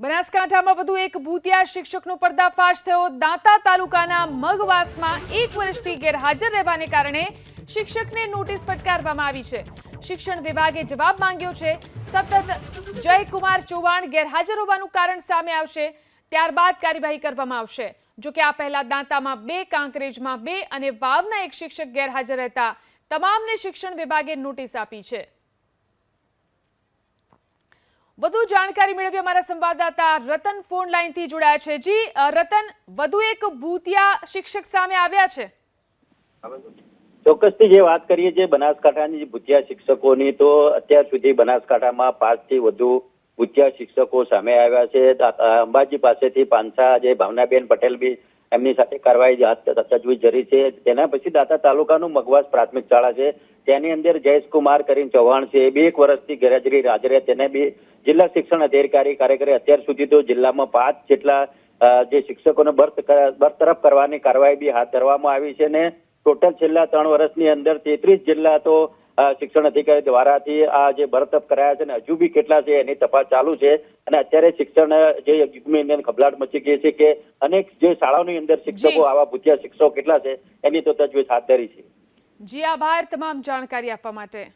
બનાસકાંઠામાં વધુ એક ભૂતિયા શિક્ષકનો પર્દાફાશ થયો। દાંતા તાલુકાના મગવાસમાં 1 વર્ષથી ગેરહાજર રહેવાને કારણે શિક્ષકને નોટિસ ફટકારવામાં આવી છે। શિક્ષણ વિભાગે જવાબ માંગ્યો છે। સતત જયકુમાર ચૌહાણ ગેરહાજર હોવાનું કારણ સામે આવશે ત્યારબાદ કાર્યવાહી કરવામાં આવશે। જો કે આ પહેલા દાંતામાં 2, કાંકરેજમાં 2 અને વાવના 1 શિક્ષક ગેરહાજર રહેતા તમામને શિક્ષણ વિભાગે નોટિસ આપી છે। વધુ જાણકારી મેળવી અમારા સંવાદદાતા રતન ફોન લાઈનથી જોડાયા છે। જી રતન, વધુ એક ભૂતિયા શિક્ષક સામે આવ્યા છે। ચોક્કસથી જે વાત કરીએ જે બનાસકાંઠાની ભૂતિયા શિક્ષકોની, તો અત્યાર સુધી બનાસકાંઠામાં 5 થી વધુ ભૂતિયા શિક્ષકો સામે આવ્યા છે। અંબાજી પાસેથી પાંસા જે ભાવનાબેન પટેલ બી એમની સાથે કાર્યવાહી હાથ તજવીજ કરી છે। તેના પછી દાંતા તાલુકાનું મગવાસ પ્રાથમિક શાળા છે, તેની અંદર જયેશકુમાર કરીને ચૌહાણ છે, 2 વર્ષથી ગેરહાજરી હાજર, તેને બી જિલ્લા શિક્ષણ અધિકારી કાર્યકરે અત્યાર સુધી તો જિલ્લામાં 5 જેટલા જે શિક્ષકોને બરતરફ કરવાની કાર્યવાહી બી હાથ ધરવામાં આવી છે ને ટોટલ છેલ્લા 3 વર્ષની અંદર 33 જિલ્લા તો શિક્ષણ અધિકારી દ્વારાથી આ જે બરતરફ કરાયા છે ને હજુ બી કેટલા છે એની તપાસ ચાલુ છે। અને અત્યારે શિક્ષણ જે યુગની અંદર ખબલાટ મચી ગઈ છે કે અનેક જે શાળાઓની અંદર શિક્ષકો આવા ભૂતિયા શિક્ષકો કેટલા છે એની તો તજવીજ હાથ ધરી છે। જી આભાર તમામ જાણકારી આપવા માટે।